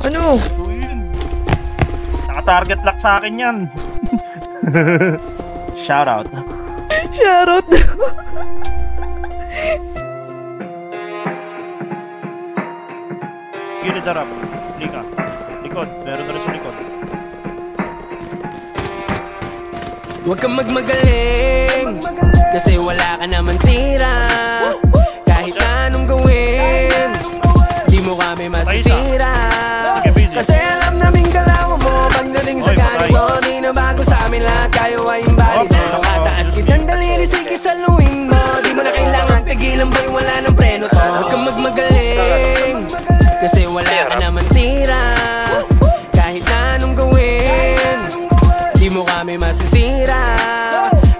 Ano? Naka-target lock sa akin yan. Shoutout. Shoutout. Gilid harap. Lika. Likod. Meron na rin sa likod. Huwag kang magmagaling, kasi wala ka naman tira. Kahit anong gawin, di mo kami masisira. Kasi alam naming galaw mo, pagdating sa ganito, di na bago sa amin lahat, kayo ay imbalid. Nakataas kitang daliri, sige saluhin mo. Di mo na kailangan pigilan, boy, wala ng preno to. Huwag kang magmagaling, kasi wala ka naman tira. Kahit anong gawin, di mo kami masisira.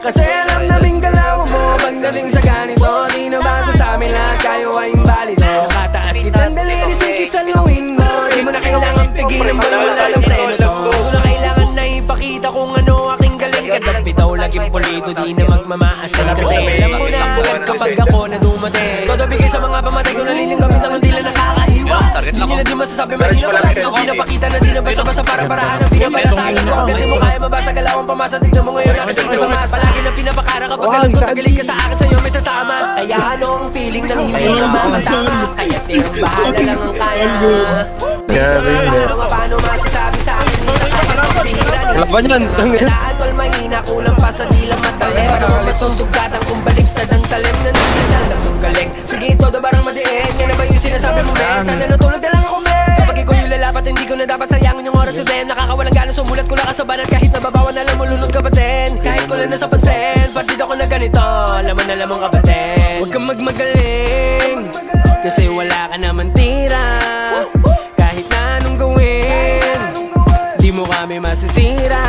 Kasi alam naming galaw mo, pagdating sa ganito, di na bago sa amin lahat, kayo ay imbalid. Nakataas kitang daliri, sige saluhin mo. Di mo na kailangan pigilan, boy, wala ng preno to. Di ko na kailangan na ipakita kung ano aking galing. Kadang bitaw, laging pulido, di na magmamaasin. Kasi alam mo na agad kapag ako na dumating. Todo bigay sa mga pamatay ko, naliling gamit ang hindi lang nakakahiwa. Di nyo na di masasabi, mahina palagi ang pinapakita na di na basta-basta para-parahan ang pinapalasahan ko. Agad di mo kaya mabasa, galawang pamasa, tignan mo ngayon nakitig na tumas. Palagi na pinapakara kapag alam ko tagalig ka sa akin, sa'yo may tatama. Kaya ano ang feeling nang hindi ka mamatama? Kaya tirang bahala lang ang kaya. Paano masasabi sa akin, hindi na kaya magbihira. Wala ba yan? Tol, mahina, kulang pa sa dilang matalim. Paano mo masusugatan kung baliktad ang talim na nagdadala mong galing? Sige, todo barang madiin, yan na ba yung sinasabi mo, men? Sana natulog na lang ako, men. Kapag ikaw yung lalapat, hindi ko na dapat sayangin yung oras ko din. Nakakawalang gana, sumulat ko lang kasabanan. Kahit nababawan na lang, mulunod ka pa din. Kahit ko lang nasa pansin, partid ako na ganito, alam mong kapatid. Huwag kang magmagaling, kasi wala ka naman tira. Kahit na anong gawin, di mo kami masisira.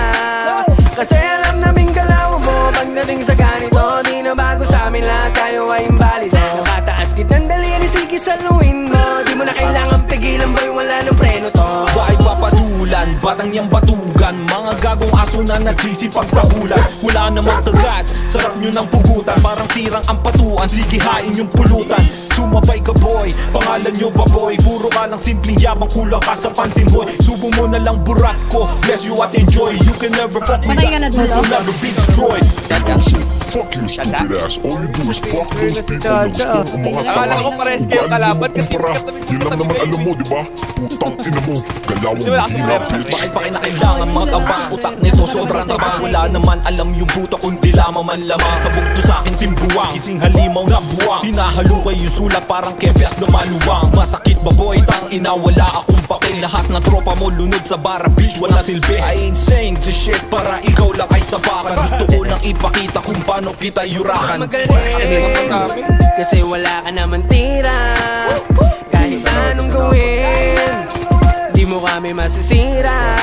Kasi alam naming galaw mo, pagdating sa ganito, di na bago sa amin lahat, kayo ay imbalid. Nakataas kitang daliri, sige saluhin mo. Di mo na kailangan pigilan, boy, wala ng preno to. Bakit papatulan, batang niyang batugan, mga gagong aso na nagsisipagtahulan. Wala namang kagat, sarap nyo ng pugutan, parang tirang ampatuan, sige hain yung pulutan. Sumabay ka boy, pangalan nyo ba boy? Puro ka lang simpleng yabang, kulang ka sa pansin boy. Subo mo na lang burat ko, bless you at enjoy. You can never fuck with us, we will never be destroyed. Fuck you stupid ass, all you do is fuck those people na gusto ang mga tanga. Akala ko pares kayo kalaban kasi yun lang naman alam mo, diba? Putang ina mo, galawang hina bitch. Bakit pa kinakailangan mga kabang utak nito sobrang tabang? Wala naman alam yung buta kundi lamang man lamang. Sa bugto sa akin timbuwang, kising halimaw na buwang. Hinahalukay yung sulat parang kepias na maluwang. Masakit ba boy, tang ina wala akong papel. Lahat na tropa mo lunod sa bara bitch, wala silbi. I ain't saying this shit para ikaw lang ay tapakan. Gusto ko lang ipakita kung paano kita yurakan. Magaling, kasi wala ka naman tira. Kahit anong gawin, di mo kami masisira.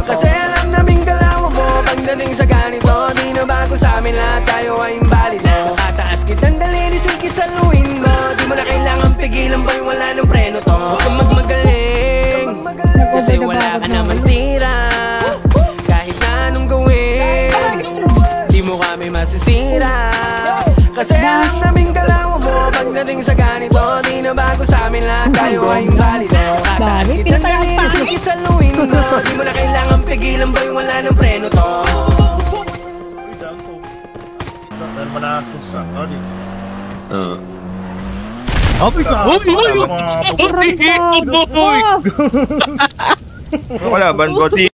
Kasi alam naming galaw mo, pagdating sa ganito, di na bago sa amin lahat, kayo ay imbalid. Nakataas kitang daliri, sige saluhin mo. Di mo na kailangan pigilan, boy, wala ng preno to. Huwag kang magmagaling, kasi wala ka naman tira. Kahit anong gawin, di mo kami masisira. Kasi alam naming galaw mo, pagdating sa ganito, di na bago sa amin lahat, kayo ay imbalid. Nakataas kitang daliri, sige saluhin mo. Di mo na kailangan pigilan, boy, wala ng preno to. Dahil mo na access sa audit. Wala, ban,